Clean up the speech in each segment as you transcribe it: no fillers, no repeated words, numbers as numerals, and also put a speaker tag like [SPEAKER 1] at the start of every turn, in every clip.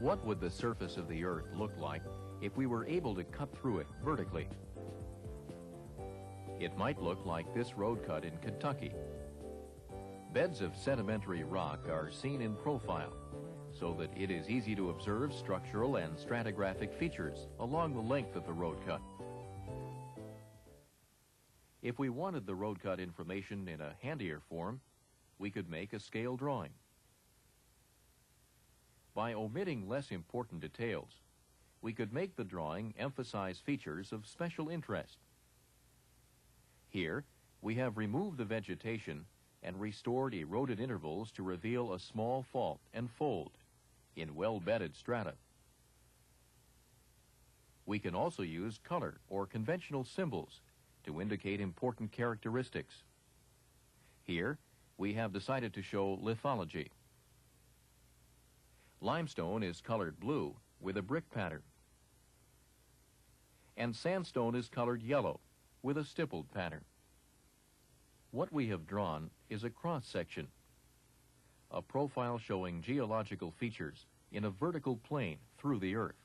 [SPEAKER 1] What would the surface of the Earth look like if we were able to cut through it vertically? It might look like this road cut in Kentucky. Beds of sedimentary rock are seen in profile, so that it is easy to observe structural and stratigraphic features along the length of the road cut. If we wanted the road cut information in a handier form, we could make a scale drawing. By omitting less important details, we could make the drawing emphasize features of special interest. Here, we have removed the vegetation and restored eroded intervals to reveal a small fault and fold in well-bedded strata. We can also use color or conventional symbols to indicate important characteristics. Here, we have decided to show lithology. Limestone is colored blue with a brick pattern, and sandstone is colored yellow with a stippled pattern. What we have drawn is a cross-section, a profile showing geological features in a vertical plane through the Earth.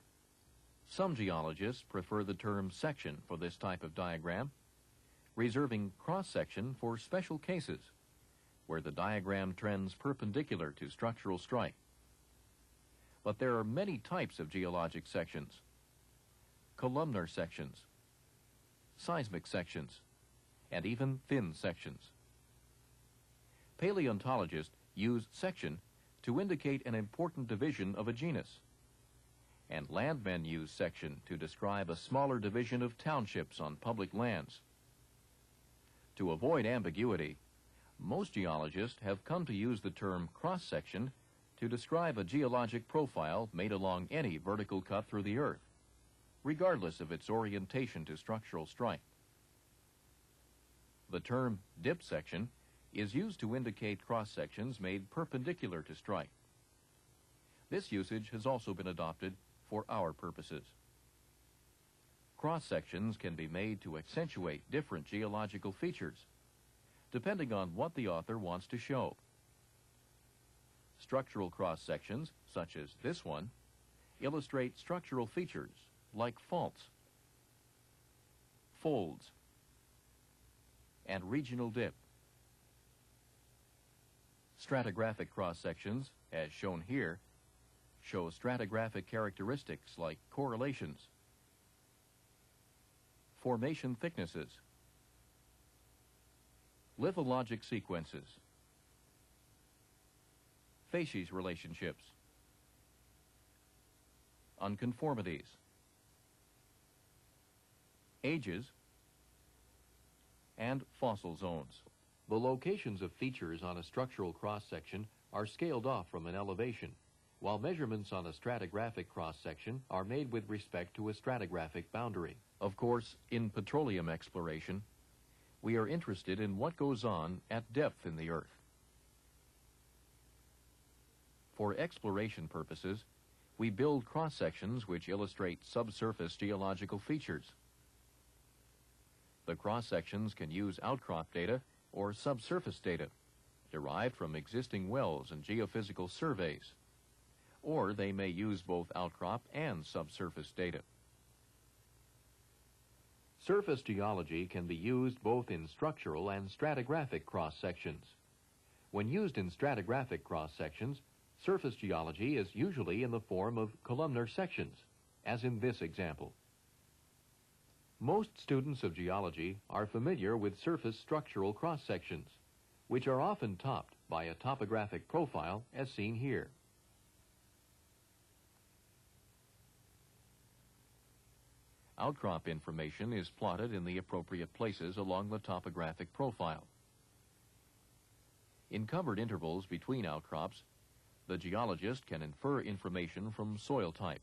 [SPEAKER 1] Some geologists prefer the term section for this type of diagram, reserving cross-section for special cases where the diagram trends perpendicular to structural strike. But there are many types of geologic sections: columnar sections, seismic sections, and even thin sections. Paleontologists use section to indicate an important division of a genus, and landmen use section to describe a smaller division of townships on public lands. To avoid ambiguity, most geologists have come to use the term cross-section to describe a geologic profile made along any vertical cut through the Earth, regardless of its orientation to structural strike. The term dip section is used to indicate cross-sections made perpendicular to strike. This usage has also been adopted for our purposes. Cross-sections can be made to accentuate different geological features, depending on what the author wants to show. Structural cross-sections, such as this one, illustrate structural features like faults, folds, and regional dip. Stratigraphic cross-sections, as shown here, show stratigraphic characteristics like correlations, formation thicknesses, lithologic sequences, facies relationships, unconformities, ages, and fossil zones. The locations of features on a structural cross-section are scaled off from an elevation, while measurements on a stratigraphic cross-section are made with respect to a stratigraphic boundary. Of course, in petroleum exploration, we are interested in what goes on at depth in the Earth. For exploration purposes, we build cross-sections which illustrate subsurface geological features. The cross-sections can use outcrop data or subsurface data derived from existing wells and geophysical surveys, or they may use both outcrop and subsurface data. Surface geology can be used both in structural and stratigraphic cross-sections. When used in stratigraphic cross-sections, surface geology is usually in the form of columnar sections, as in this example. Most students of geology are familiar with surface structural cross-sections, which are often topped by a topographic profile as seen here. Outcrop information is plotted in the appropriate places along the topographic profile. In covered intervals between outcrops, the geologist can infer information from soil type,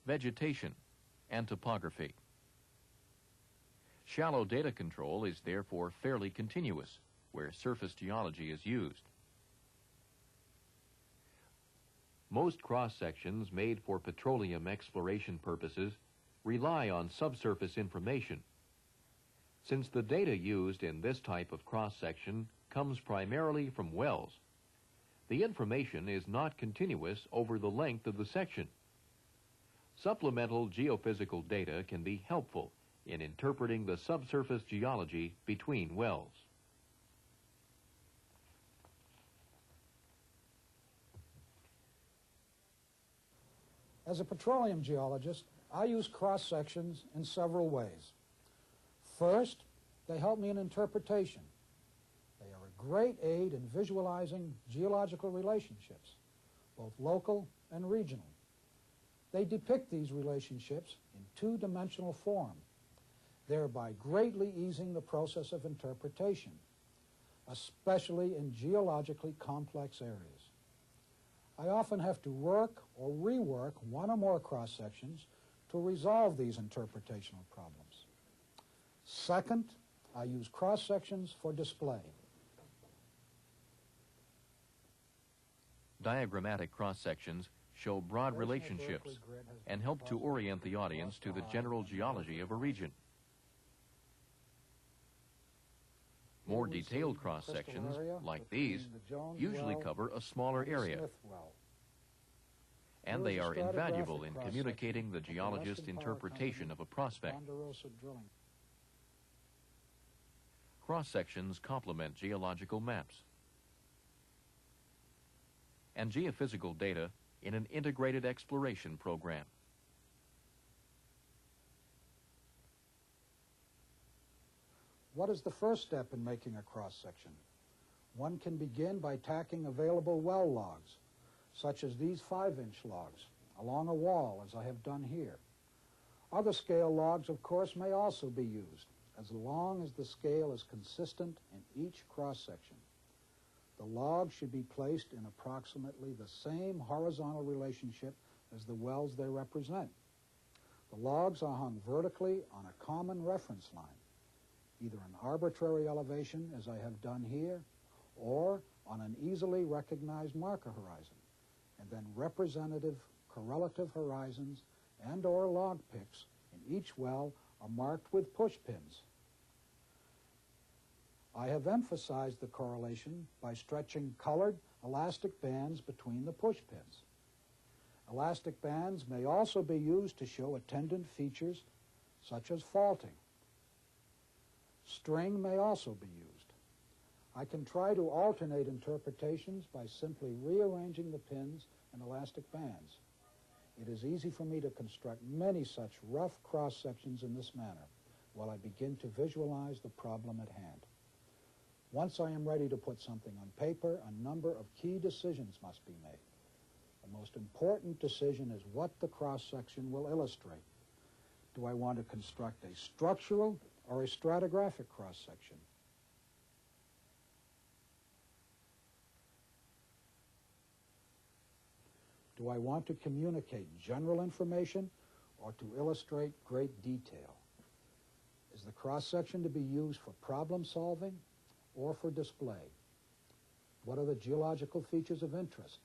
[SPEAKER 1] vegetation, and topography. Shallow data control is therefore fairly continuous where surface geology is used. Most cross-sections made for petroleum exploration purposes rely on subsurface information. Since the data used in this type of cross-section comes primarily from wells, The information is not continuous over the length of the section. Supplemental geophysical data can be helpful in interpreting the subsurface geology between wells.
[SPEAKER 2] As a petroleum geologist, I use cross-sections in several ways. First, they help me in interpretation. They are a great aid in visualizing geological relationships, both local and regional. They depict these relationships in two-dimensional form, thereby greatly easing the process of interpretation, especially in geologically complex areas. I often have to work or rework one or more cross-sections to resolve these interpretational problems. Second, I use cross-sections for display.
[SPEAKER 1] Diagrammatic cross-sections show broad relationships and help to orient the audience to the general geology of a region. More detailed cross-sections, like these, usually cover a smaller area, and they are invaluable in communicating the geologist's interpretation of a prospect. Cross-sections complement geological maps and geophysical data in an integrated exploration program.
[SPEAKER 2] What is the first step in making a cross-section? One can begin by tacking available well logs, such as these 5-inch logs, along a wall, as I have done here. Other scale logs, of course, may also be used, as long as the scale is consistent in each cross-section. The logs should be placed in approximately the same horizontal relationship as the wells they represent. The logs are hung vertically on a common reference line, either an arbitrary elevation, as I have done here, or on an easily recognized marker horizon, and then representative correlative horizons and or log picks in each well are marked with push pins. I have emphasized the correlation by stretching colored elastic bands between the push pins. Elastic bands may also be used to show attendant features such as faulting. String may also be used. I can try to alternate interpretations by simply rearranging the pins and elastic bands. It is easy for me to construct many such rough cross-sections in this manner while I begin to visualize the problem at hand. Once I am ready to put something on paper, a number of key decisions must be made. The most important decision is what the cross-section will illustrate. Do I want to construct a structural or a stratigraphic cross-section? Do I want to communicate general information or to illustrate great detail? Is the cross-section to be used for problem solving or for display? What are the geological features of interest?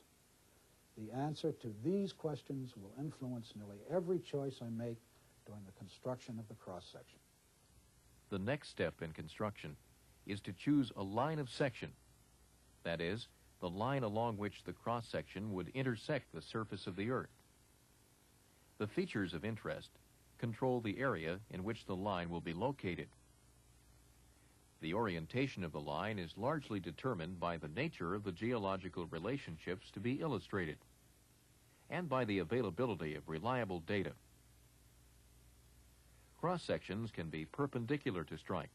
[SPEAKER 2] The answer to these questions will influence nearly every choice I make during the construction of the cross-section.
[SPEAKER 1] The next step in construction is to choose a line of section, that is, the line along which the cross-section would intersect the surface of the Earth. The features of interest control the area in which the line will be located. The orientation of the line is largely determined by the nature of the geological relationships to be illustrated and by the availability of reliable data. Cross-sections can be perpendicular to strike,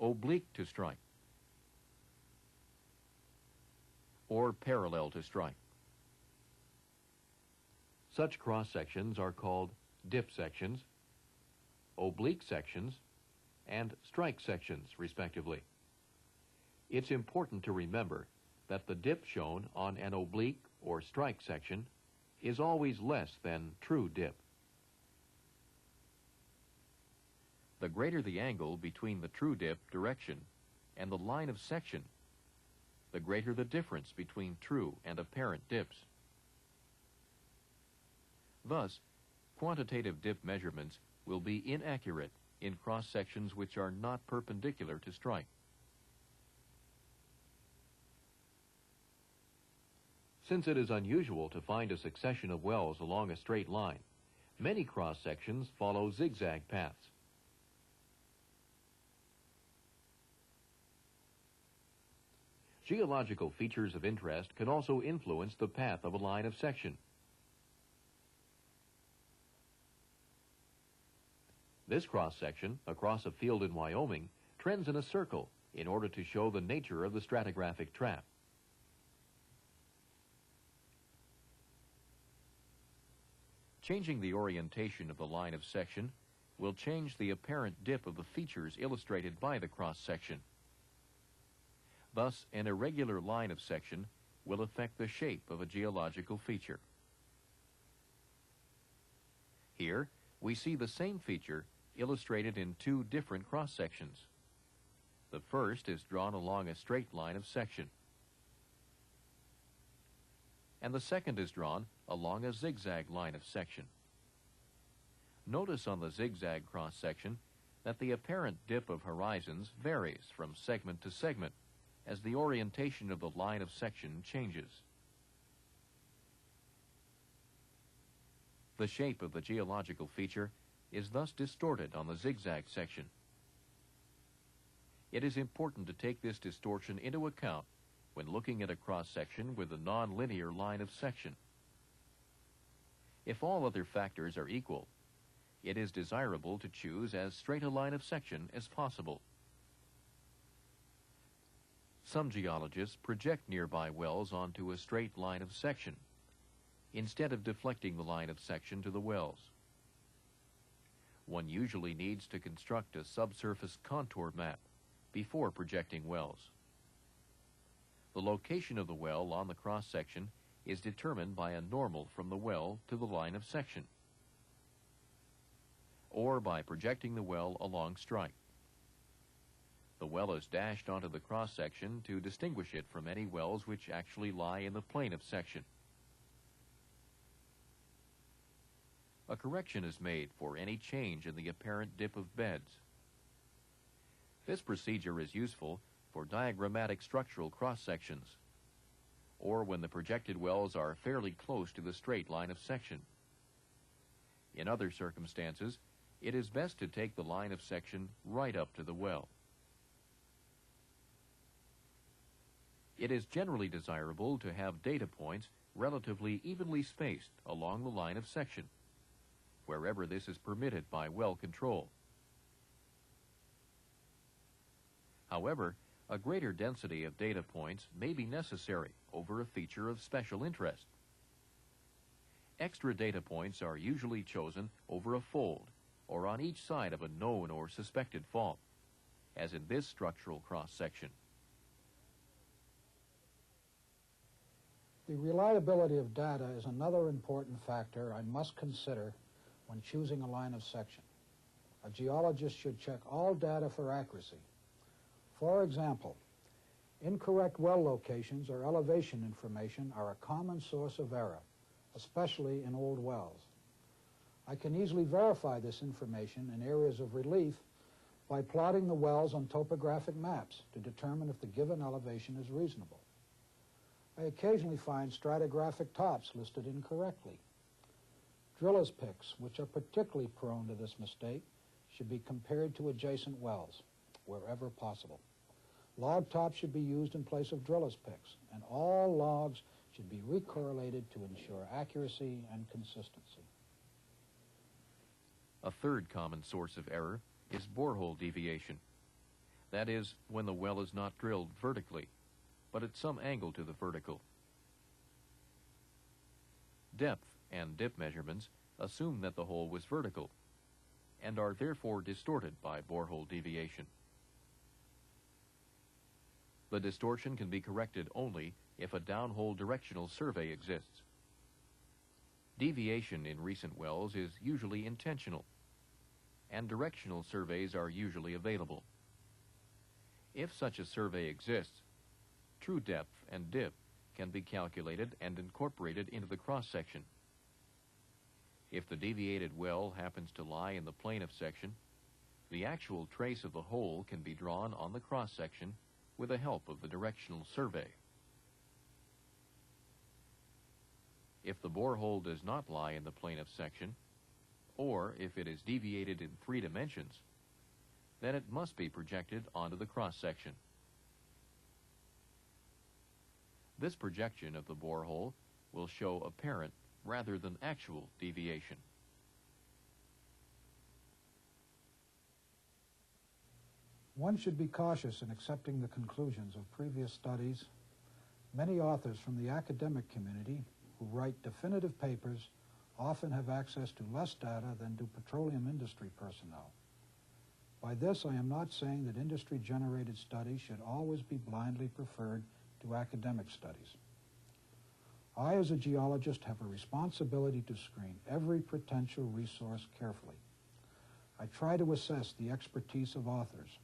[SPEAKER 1] oblique to strike, or parallel to strike. Such cross-sections are called dip sections, oblique sections, and strike sections, respectively. It's important to remember that the dip shown on an oblique or strike section is always less than true dip. The greater the angle between the true dip direction and the line of section, the greater the difference between true and apparent dips. Thus, quantitative dip measurements will be inaccurate in cross-sections which are not perpendicular to strike. Since it is unusual to find a succession of wells along a straight line, many cross-sections follow zigzag paths. Geological features of interest can also influence the path of a line of section. This cross-section, across a field in Wyoming, trends in a circle in order to show the nature of the stratigraphic trap. Changing the orientation of the line of section will change the apparent dip of the features illustrated by the cross-section. Thus, an irregular line of section will affect the shape of a geological feature. Here, we see the same feature illustrated in two different cross-sections. The first is drawn along a straight line of section, and the second is drawn along a zigzag line of section. Notice on the zigzag cross-section that the apparent dip of horizons varies from segment to segment as the orientation of the line of section changes. The shape of the geological feature is thus distorted on the zigzag section. It is important to take this distortion into account when looking at a cross-section with a non-linear line of section. If all other factors are equal, it is desirable to choose as straight a line of section as possible. Some geologists project nearby wells onto a straight line of section, instead of deflecting the line of section to the wells. One usually needs to construct a subsurface contour map before projecting wells. The location of the well on the cross-section is determined by a normal from the well to the line of section, or by projecting the well along strike. The well is dashed onto the cross-section to distinguish it from any wells which actually lie in the plane of section. A correction is made for any change in the apparent dip of beds. This procedure is useful for diagrammatic structural cross-sections, or when the projected wells are fairly close to the straight line of section. In other circumstances, it is best to take the line of section right up to the well. It is generally desirable to have data points relatively evenly spaced along the line of section, wherever this is permitted by well control. However, a greater density of data points may be necessary over a feature of special interest. Extra data points are usually chosen over a fold or on each side of a known or suspected fault, as in this structural cross-section.
[SPEAKER 2] The reliability of data is another important factor I must consider when choosing a line of section. A geologist should check all data for accuracy. For example, incorrect well locations or elevation information are a common source of error, especially in old wells. I can easily verify this information in areas of relief by plotting the wells on topographic maps to determine if the given elevation is reasonable. I occasionally find stratigraphic tops listed incorrectly. Driller's picks, which are particularly prone to this mistake, should be compared to adjacent wells, wherever possible. Log tops should be used in place of driller's picks, and all logs should be recorrelated to ensure accuracy and consistency.
[SPEAKER 1] A third common source of error is borehole deviation. That is, when the well is not drilled vertically, but at some angle to the vertical. Depth and dip measurements assume that the hole was vertical, and are therefore distorted by borehole deviation. The distortion can be corrected only if a downhole directional survey exists. Deviation in recent wells is usually intentional, and directional surveys are usually available. If such a survey exists, true depth and dip can be calculated and incorporated into the cross-section. If the deviated well happens to lie in the plane of section, the actual trace of the hole can be drawn on the cross-section with the help of the directional survey. If the borehole does not lie in the plane of section, or if it is deviated in 3 dimensions, then it must be projected onto the cross-section. This projection of the borehole will show apparent rather than actual deviation.
[SPEAKER 2] One should be cautious in accepting the conclusions of previous studies. Many authors from the academic community who write definitive papers often have access to less data than do petroleum industry personnel. By this, I am not saying that industry-generated studies should always be blindly preferred to academic studies. I, as a geologist, have a responsibility to screen every potential resource carefully. I try to assess the expertise of authors,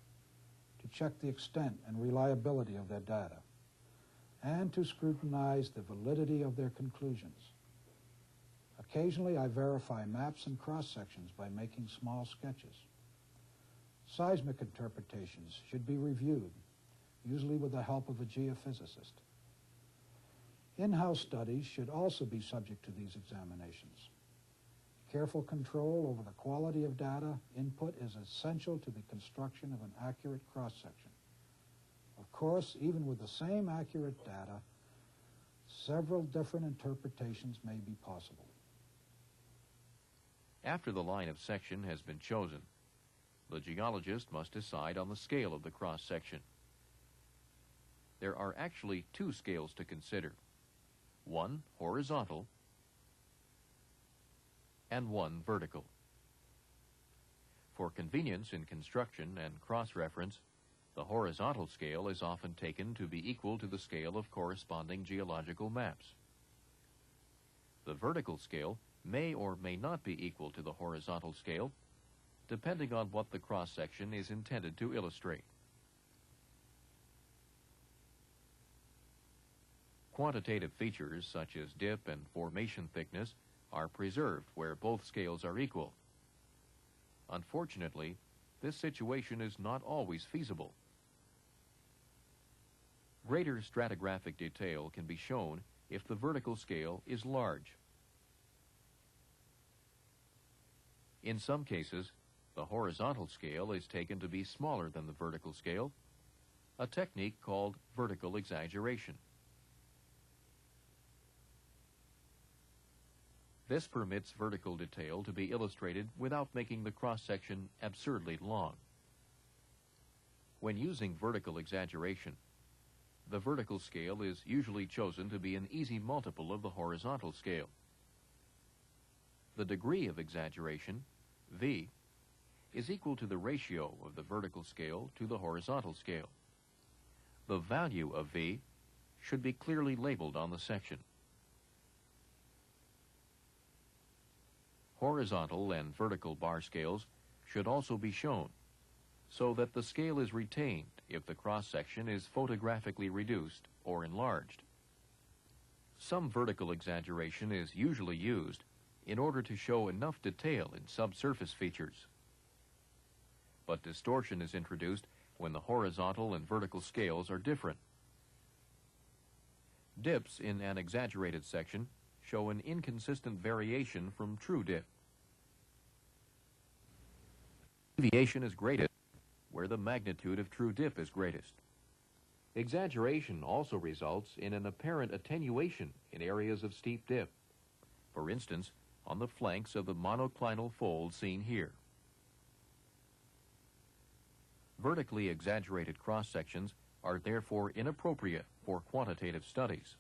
[SPEAKER 2] to check the extent and reliability of their data, and to scrutinize the validity of their conclusions. Occasionally, I verify maps and cross-sections by making small sketches. Seismic interpretations should be reviewed, usually with the help of a geophysicist. In-house studies should also be subject to these examinations. Careful control over the quality of data input is essential to the construction of an accurate cross-section. Of course, even with the same accurate data, several different interpretations may be possible.
[SPEAKER 1] After the line of section has been chosen, the geologist must decide on the scale of the cross-section. There are actually 2 scales to consider, one horizontal and one vertical. For convenience in construction and cross-reference, the horizontal scale is often taken to be equal to the scale of corresponding geological maps. The vertical scale may or may not be equal to the horizontal scale, depending on what the cross-section is intended to illustrate. Quantitative features such as dip and formation thickness are preserved where both scales are equal. Unfortunately, this situation is not always feasible. Greater stratigraphic detail can be shown if the vertical scale is large. In some cases, the horizontal scale is taken to be smaller than the vertical scale, a technique called vertical exaggeration. This permits vertical detail to be illustrated without making the cross-section absurdly long. When using vertical exaggeration, the vertical scale is usually chosen to be an easy multiple of the horizontal scale. The degree of exaggeration, V, is equal to the ratio of the vertical scale to the horizontal scale. The value of V should be clearly labeled on the section. Horizontal and vertical bar scales should also be shown, so that the scale is retained if the cross-section is photographically reduced or enlarged. Some vertical exaggeration is usually used in order to show enough detail in subsurface features. But distortion is introduced when the horizontal and vertical scales are different. Dips in an exaggerated section show an inconsistent variation from true dip. Deviation is greatest where the magnitude of true dip is greatest. Exaggeration also results in an apparent attenuation in areas of steep dip, for instance, on the flanks of the monoclinal fold seen here. Vertically exaggerated cross-sections are therefore inappropriate for quantitative studies.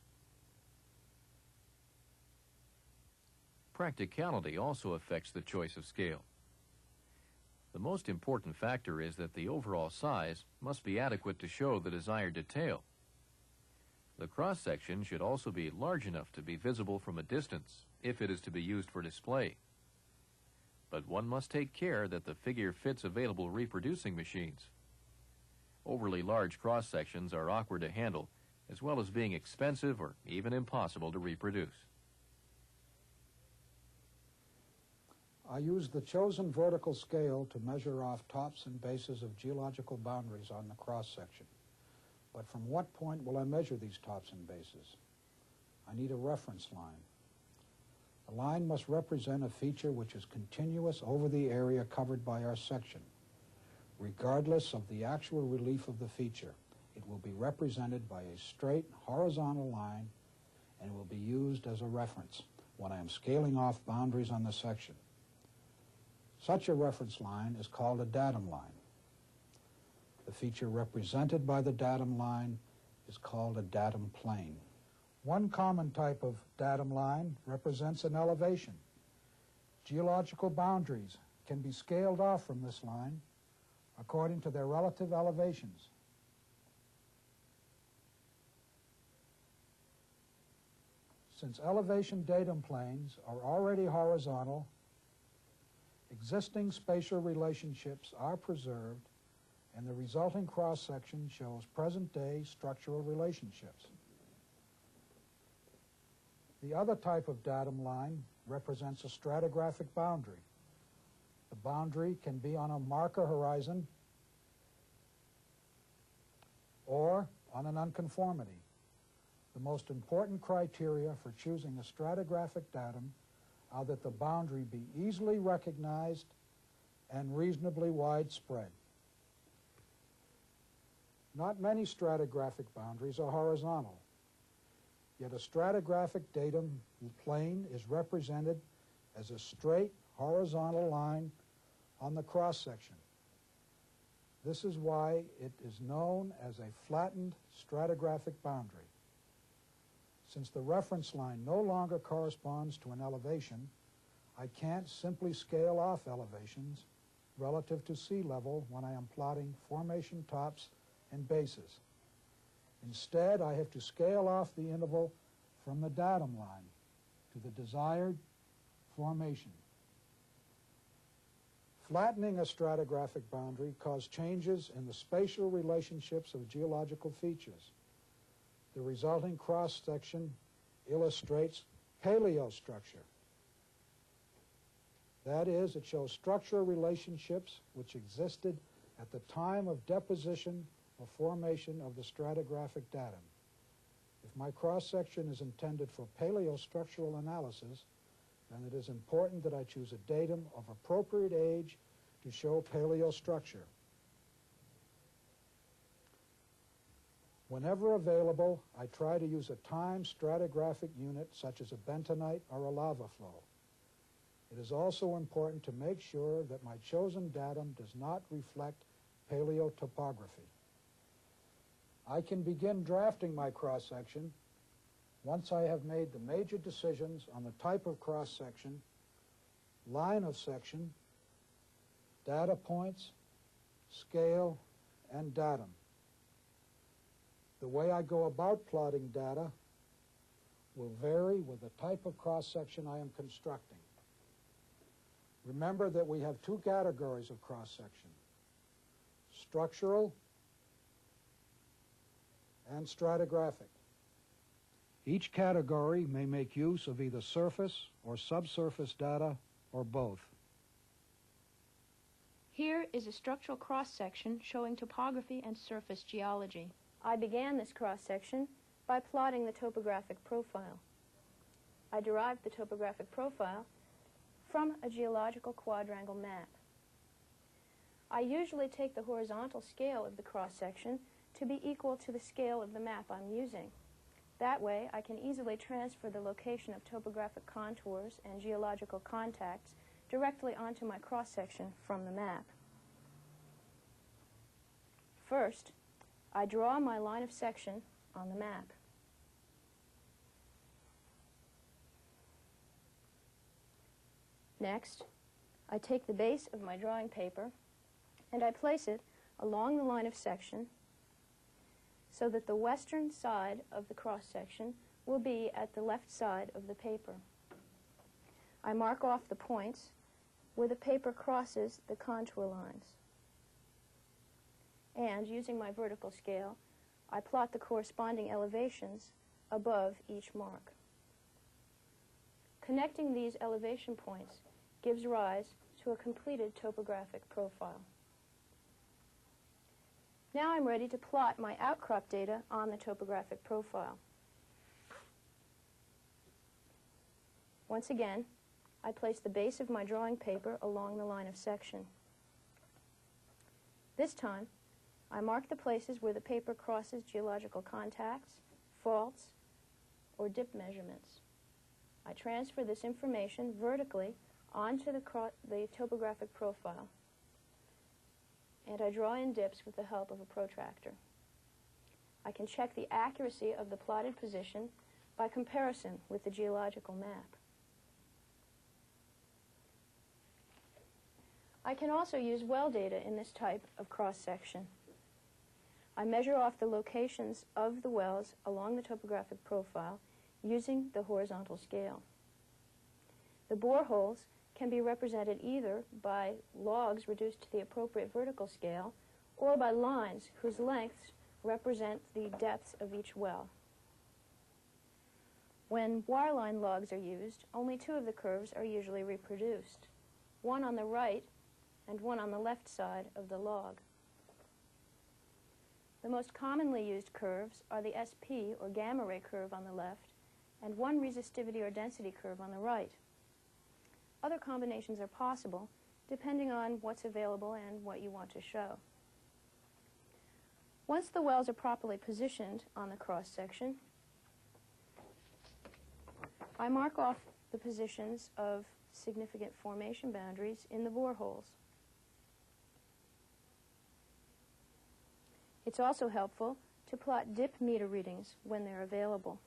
[SPEAKER 1] Practicality also affects the choice of scale. The most important factor is that the overall size must be adequate to show the desired detail. The cross-section should also be large enough to be visible from a distance if it is to be used for display. But one must take care that the figure fits available reproducing machines. Overly large cross-sections are awkward to handle, as well as being expensive or even impossible to reproduce.
[SPEAKER 2] I use the chosen vertical scale to measure off tops and bases of geological boundaries on the cross-section. But from what point will I measure these tops and bases? I need a reference line. A line must represent a feature which is continuous over the area covered by our section. Regardless of the actual relief of the feature, it will be represented by a straight horizontal line and will be used as a reference when I am scaling off boundaries on the section. Such a reference line is called a datum line. The feature represented by the datum line is called a datum plane. One common type of datum line represents an elevation. Geological boundaries can be scaled off from this line according to their relative elevations. Since elevation datum planes are already horizontal, existing spatial relationships are preserved, and the resulting cross-section shows present-day structural relationships. The other type of datum line represents a stratigraphic boundary. The boundary can be on a marker horizon or on an unconformity. The most important criteria for choosing a stratigraphic datum are that the boundary be easily recognized and reasonably widespread. Not many stratigraphic boundaries are horizontal, yet a stratigraphic datum plane is represented as a straight horizontal line on the cross-section. This is why it is known as a flattened stratigraphic boundary. Since the reference line no longer corresponds to an elevation, I can't simply scale off elevations relative to sea level when I am plotting formation tops and bases. Instead, I have to scale off the interval from the datum line to the desired formation. Flattening a stratigraphic boundary causes changes in the spatial relationships of geological features. The resulting cross-section illustrates paleostructure. That is, it shows structural relationships which existed at the time of deposition or formation of the stratigraphic datum. If my cross-section is intended for paleostructural analysis, then it is important that I choose a datum of appropriate age to show paleostructure. Whenever available, I try to use a time stratigraphic unit such as a bentonite or a lava flow. It is also important to make sure that my chosen datum does not reflect paleotopography. I can begin drafting my cross-section once I have made the major decisions on the type of cross-section, line of section, data points, scale, and datum. The way I go about plotting data will vary with the type of cross-section I am constructing. Remember that we have two categories of cross-section: structural and stratigraphic. Each category may make use of either surface or subsurface data or both.
[SPEAKER 3] Here is a structural cross-section showing topography and surface geology. I began this cross-section by plotting the topographic profile. I derived the topographic profile from a geological quadrangle map. I usually take the horizontal scale of the cross-section to be equal to the scale of the map I'm using. That way, I can easily transfer the location of topographic contours and geological contacts directly onto my cross-section from the map. First, I draw my line of section on the map. Next, I take the base of my drawing paper and I place it along the line of section so that the western side of the cross-section will be at the left side of the paper. I mark off the points where the paper crosses the contour lines. And using my vertical scale, I plot the corresponding elevations above each mark. Connecting these elevation points gives rise to a completed topographic profile. Now I'm ready to plot my outcrop data on the topographic profile. Once again, I place the base of my drawing paper along the line of section. This time, I mark the places where the paper crosses geological contacts, faults, or dip measurements. I transfer this information vertically onto the topographic profile, and I draw in dips with the help of a protractor. I can check the accuracy of the plotted position by comparison with the geological map. I can also use well data in this type of cross-section. I measure off the locations of the wells along the topographic profile using the horizontal scale. The boreholes can be represented either by logs reduced to the appropriate vertical scale or by lines whose lengths represent the depths of each well. When wireline logs are used, only two of the curves are usually reproduced, one on the right and one on the left side of the log. The most commonly used curves are the SP, or gamma ray curve, on the left, and one resistivity or density curve on the right. Other combinations are possible, depending on what's available and what you want to show. Once the wells are properly positioned on the cross-section, I mark off the positions of significant formation boundaries in the boreholes. It's also helpful to plot dip meter readings when they're available.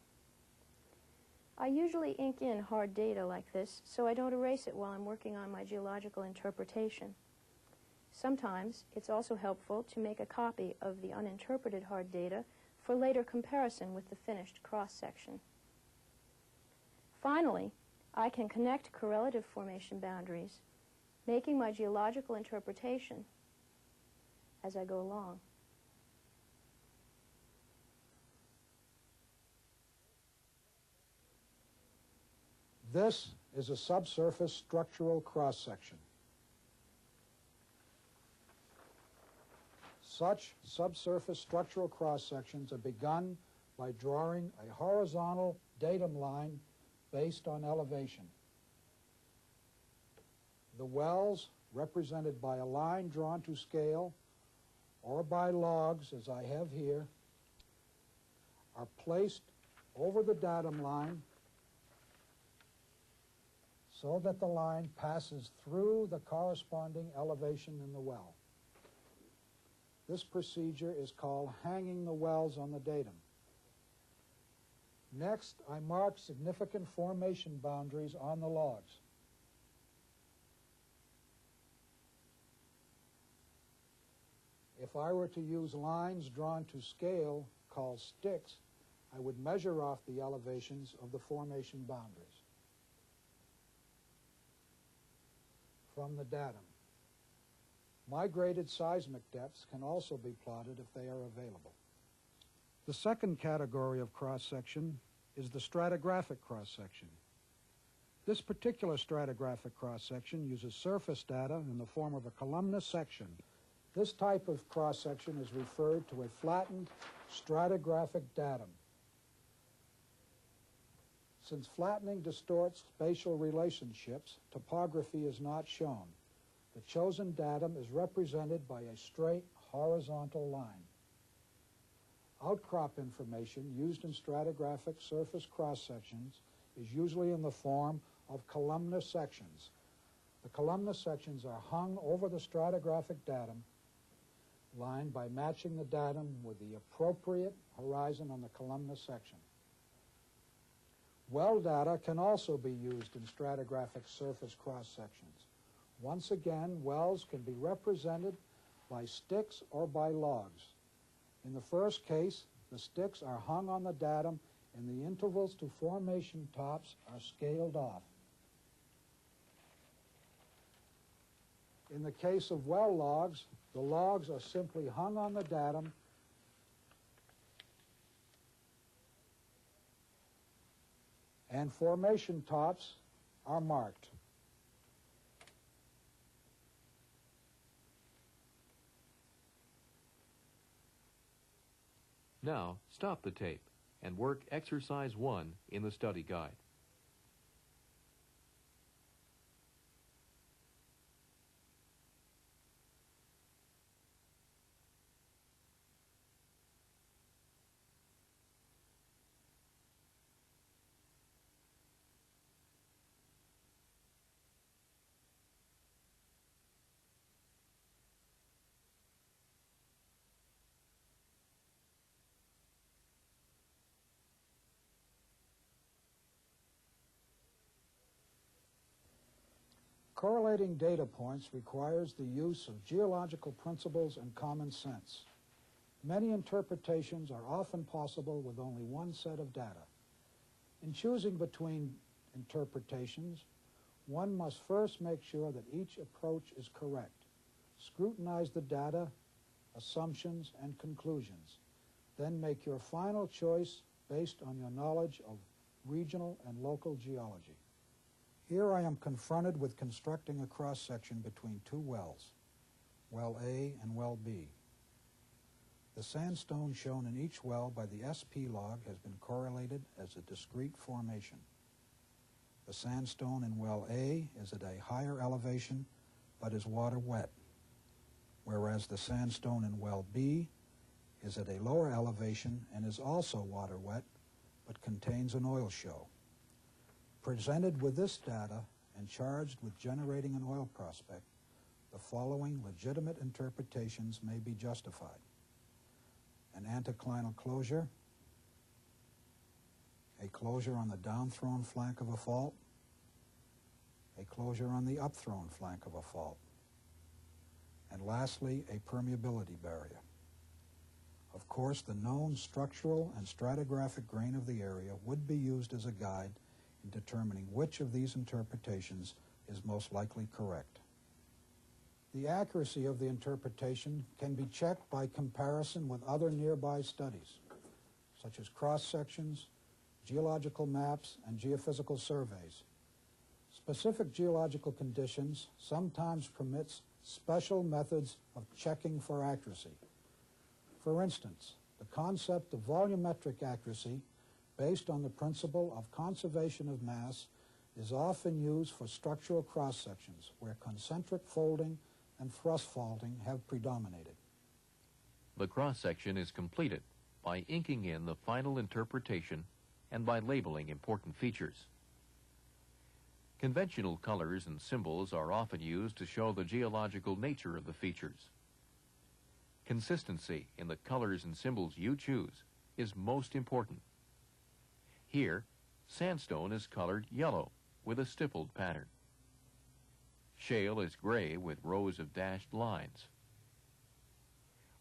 [SPEAKER 3] I usually ink in hard data like this, so I don't erase it while I'm working on my geological interpretation. Sometimes it's also helpful to make a copy of the uninterpreted hard data for later comparison with the finished cross-section. Finally, I can connect correlative formation boundaries, making my geological interpretation as I go along.
[SPEAKER 2] This is a subsurface structural cross-section. Such subsurface structural cross-sections are begun by drawing a horizontal datum line based on elevation. The wells, represented by a line drawn to scale or by logs, as I have here, are placed over the datum line so that the line passes through the corresponding elevation in the well. This procedure is called hanging the wells on the datum. Next, I mark significant formation boundaries on the logs. If I were to use lines drawn to scale, called sticks, I would measure off the elevations of the formation boundaries from the datum. Migrated seismic depths can also be plotted if they are available. The second category of cross-section is the stratigraphic cross-section. This particular stratigraphic cross-section uses surface data in the form of a columnar section. This type of cross-section is referred to a flattened stratigraphic datum. Since flattening distorts spatial relationships, topography is not shown. The chosen datum is represented by a straight horizontal line. Outcrop information used in stratigraphic surface cross-sections is usually in the form of columnar sections. The columnar sections are hung over the stratigraphic datum line by matching the datum with the appropriate horizon on the columnar section. Well data can also be used in stratigraphic surface cross-sections. Once again, wells can be represented by sticks or by logs. In the first case, the sticks are hung on the datum and the intervals to formation tops are scaled off. In the case of well logs, the logs are simply hung on the datum and formation tops are marked.
[SPEAKER 1] Now, stop the tape and work Exercise 1 in the study guide.
[SPEAKER 2] Correlating data points requires the use of geological principles and common sense. Many interpretations are often possible with only one set of data. In choosing between interpretations, one must first make sure that each approach is correct. Scrutinize the data, assumptions, and conclusions. Then make your final choice based on your knowledge of regional and local geology. Here I am confronted with constructing a cross-section between two wells, well A and well B. The sandstone shown in each well by the SP log has been correlated as a discrete formation. The sandstone in well A is at a higher elevation but is water wet, whereas the sandstone in well B is at a lower elevation and is also water wet but contains an oil show. Presented with this data and charged with generating an oil prospect, the following legitimate interpretations may be justified. An anticlinal closure, a closure on the downthrown flank of a fault, a closure on the upthrown flank of a fault, and lastly, a permeability barrier. Of course, the known structural and stratigraphic grain of the area would be used as a guide in determining which of these interpretations is most likely correct. The accuracy of the interpretation can be checked by comparison with other nearby studies, such as cross-sections, geological maps, and geophysical surveys. Specific geological conditions sometimes permits special methods of checking for accuracy. For instance, the concept of volumetric accuracy based on the principle of conservation of mass is often used for structural cross-sections where concentric folding and thrust faulting have predominated.
[SPEAKER 1] The cross-section is completed by inking in the final interpretation and by labeling important features. Conventional colors and symbols are often used to show the geological nature of the features. Consistency in the colors and symbols you choose is most important. Here, sandstone is colored yellow with a stippled pattern. Shale is gray with rows of dashed lines.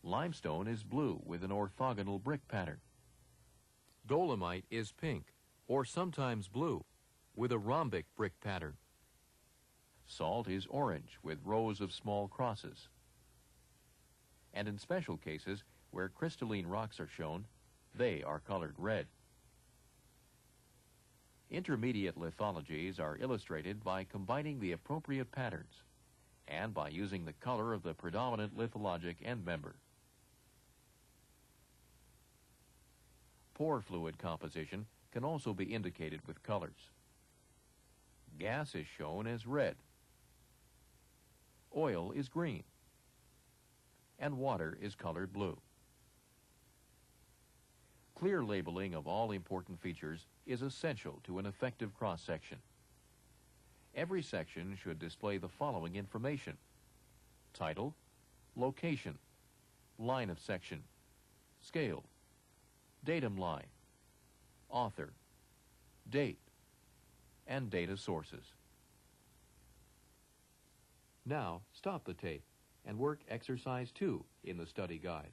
[SPEAKER 1] Limestone is blue with an orthogonal brick pattern. Dolomite is pink, or sometimes blue, with a rhombic brick pattern. Salt is orange with rows of small crosses. And in special cases, where crystalline rocks are shown, they are colored red. Intermediate lithologies are illustrated by combining the appropriate patterns and by using the color of the predominant lithologic end member. Pore fluid composition can also be indicated with colors. Gas is shown as red. Oil is green. And water is colored blue. Clear labeling of all important features is essential to an effective cross-section. Every section should display the following information: title, location, line of section, scale, datum line, author, date, and data sources. Now, stop the tape and work exercise 2 in the study guide.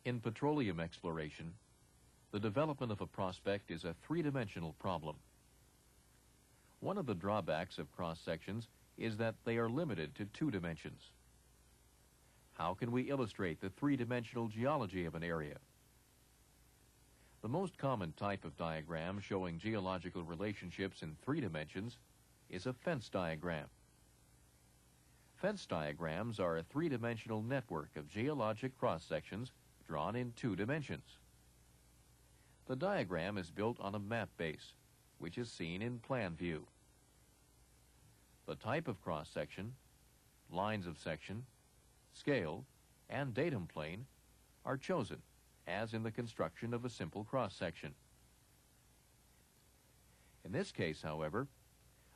[SPEAKER 1] In petroleum exploration, the development of a prospect is a three-dimensional problem. One of the drawbacks of cross-sections is that they are limited to 2 dimensions. How can we illustrate the three-dimensional geology of an area? The most common type of diagram showing geological relationships in 3 dimensions is a fence diagram. Fence diagrams are a 3-dimensional network of geologic cross-sections drawn in 2 dimensions. The diagram is built on a map base, which is seen in plan view. The type of cross-section, lines of section, scale, and datum plane are chosen, as in the construction of a simple cross-section. In this case, however,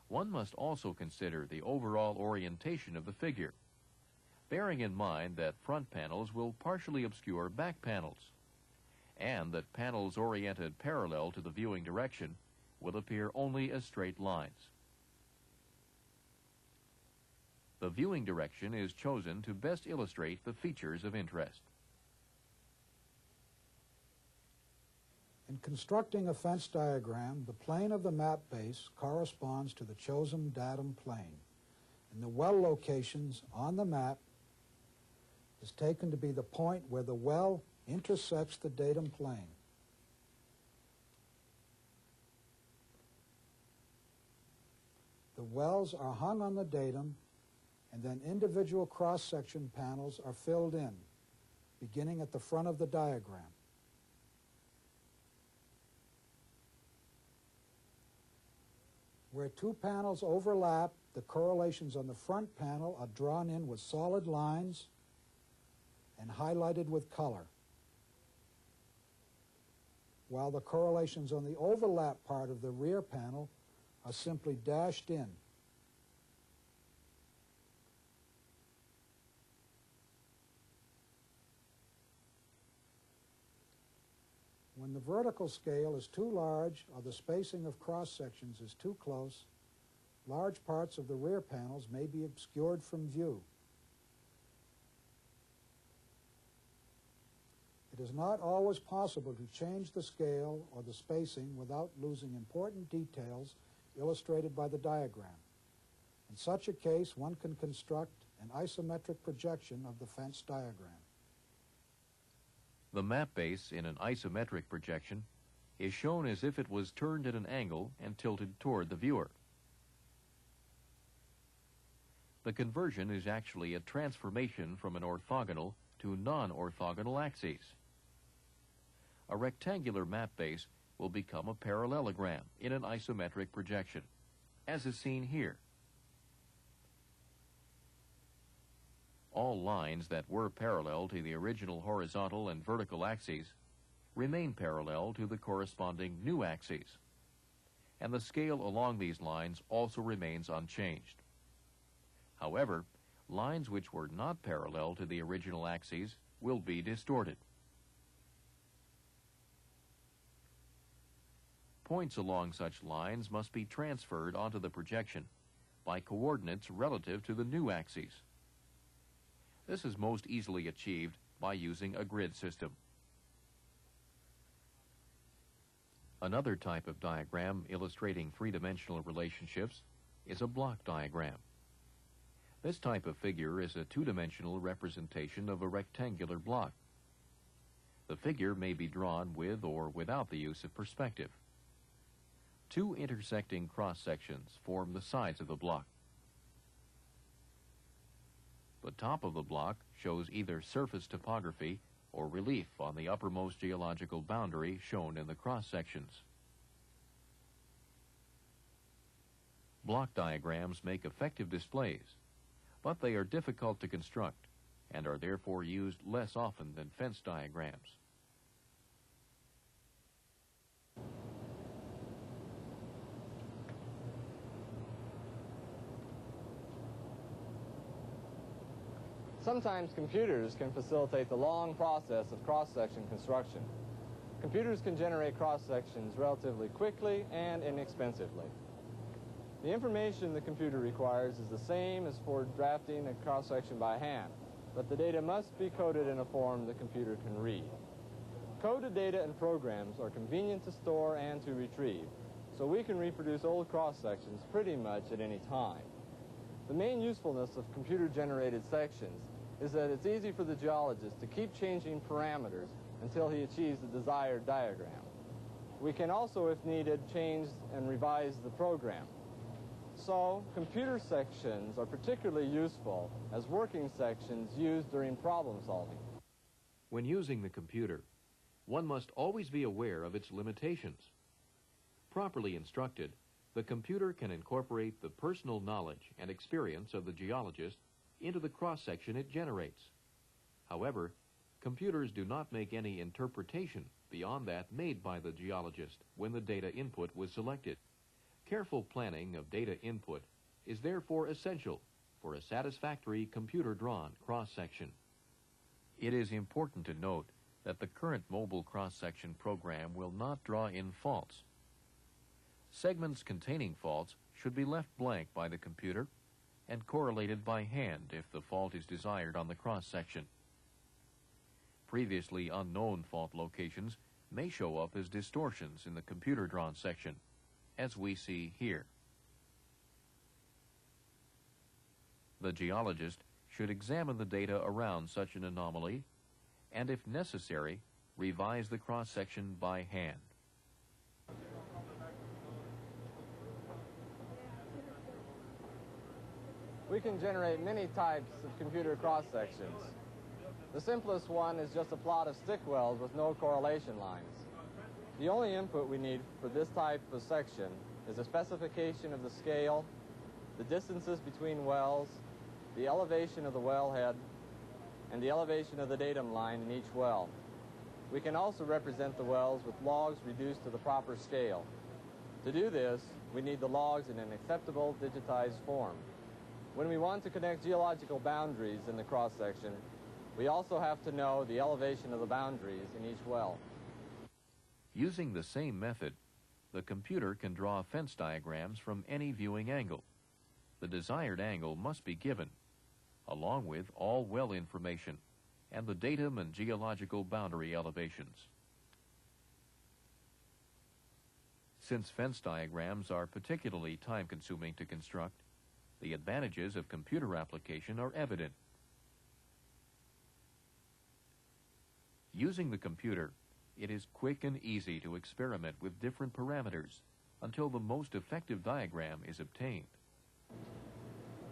[SPEAKER 1] One must also consider the overall orientation of the figure, bearing in mind that front panels will partially obscure back panels, and that panels oriented parallel to the viewing direction will appear only as straight lines. The viewing direction is chosen to best illustrate the features of interest.
[SPEAKER 2] In constructing a fence diagram, the plane of the map base corresponds to the chosen datum plane, and the well locations on the map is taken to be the point where the well intersects the datum plane. The wells are hung on the datum, and then individual cross-section panels are filled in, beginning at the front of the diagram. Where two panels overlap, the correlations on the front panel are drawn in with solid lines and highlighted with color, while the correlations on the overlap part of the rear panel are simply dashed in. When the vertical scale is too large or the spacing of cross-sections is too close, large parts of the rear panels may be obscured from view. It is not always possible to change the scale or the spacing without losing important details illustrated by the diagram. In such a case, one can construct an isometric projection of the fence diagram.
[SPEAKER 1] The map base in an isometric projection is shown as if it was turned at an angle and tilted toward the viewer. The conversion is actually a transformation from an orthogonal to non-orthogonal axes. A rectangular map base will become a parallelogram in an isometric projection, as is seen here. All lines that were parallel to the original horizontal and vertical axes remain parallel to the corresponding new axes, and the scale along these lines also remains unchanged. However, lines which were not parallel to the original axes will be distorted. Points along such lines must be transferred onto the projection by coordinates relative to the new axes. This is most easily achieved by using a grid system. Another type of diagram illustrating three-dimensional relationships is a block diagram. This type of figure is a two-dimensional representation of a rectangular block. The figure may be drawn with or without the use of perspective. Two intersecting cross-sections form the sides of the block. The top of the block shows either surface topography or relief on the uppermost geological boundary shown in the cross-sections. Block diagrams make effective displays, but they are difficult to construct and are therefore used less often than fence diagrams.
[SPEAKER 4] Sometimes computers can facilitate the long process of cross-section construction. Computers can generate cross-sections relatively quickly and inexpensively. The information the computer requires is the same as for drafting a cross-section by hand, but the data must be coded in a form the computer can read. Coded data and programs are convenient to store and to retrieve, so we can reproduce old cross-sections pretty much at any time. The main usefulness of computer-generated sections is that it's easy for the geologist to keep changing parameters until he achieves the desired diagram. We can also, if needed, change and revise the program. So, computer sections are particularly useful as working sections used during problem solving.
[SPEAKER 1] When using the computer, one must always be aware of its limitations. Properly instructed, the computer can incorporate the personal knowledge and experience of the geologist into the cross-section it generates. However, computers do not make any interpretation beyond that made by the geologist when the data input was selected. Careful planning of data input is therefore essential for a satisfactory computer-drawn cross-section. It is important to note that the current mobile cross-section program will not draw in faults. Segments containing faults should be left blank by the computer and correlated by hand if the fault is desired on the cross-section. Previously unknown fault locations may show up as distortions in the computer-drawn section, as we see here. The geologist should examine the data around such an anomaly and, if necessary, revise the cross-section by hand.
[SPEAKER 4] We can generate many types of computer cross-sections. The simplest one is just a plot of stick wells with no correlation lines. The only input we need for this type of section is a specification of the scale, the distances between wells, the elevation of the wellhead, and the elevation of the datum line in each well. We can also represent the wells with logs reduced to the proper scale. To do this, we need the logs in an acceptable digitized form. When we want to connect geological boundaries in the cross-section, we also have to know the elevation of the boundaries in each well.
[SPEAKER 1] Using the same method, the computer can draw fence diagrams from any viewing angle. The desired angle must be given, along with all well information and the datum and geological boundary elevations. Since fence diagrams are particularly time-consuming to construct, the advantages of computer application are evident. Using the computer, it is quick and easy to experiment with different parameters until the most effective diagram is obtained.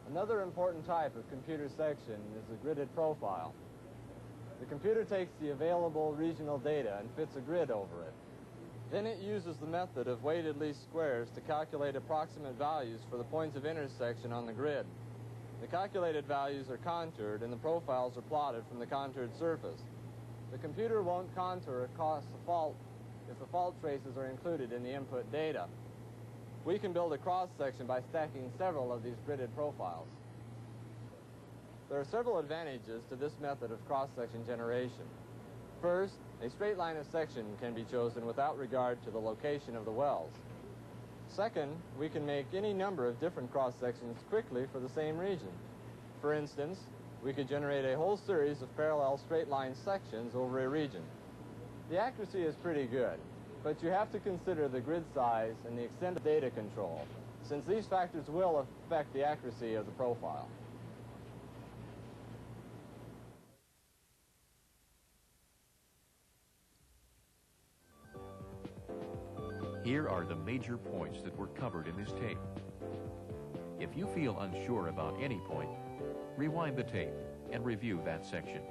[SPEAKER 4] Another important type of computer section is a gridded profile. The computer takes the available regional data and fits a grid over it. Then it uses the method of weighted least squares to calculate approximate values for the points of intersection on the grid. The calculated values are contoured and the profiles are plotted from the contoured surface. The computer won't contour across a fault if the fault traces are included in the input data. We can build a cross-section by stacking several of these gridded profiles. There are several advantages to this method of cross-section generation. First, a straight line of section can be chosen without regard to the location of the wells. Second, we can make any number of different cross-sections quickly for the same region. For instance, we could generate a whole series of parallel straight line sections over a region. The accuracy is pretty good, but you have to consider the grid size and the extent of data control, since these factors will affect the accuracy of the profile.
[SPEAKER 1] Here are the major points that were covered in this tape. If you feel unsure about any point, rewind the tape and review that section.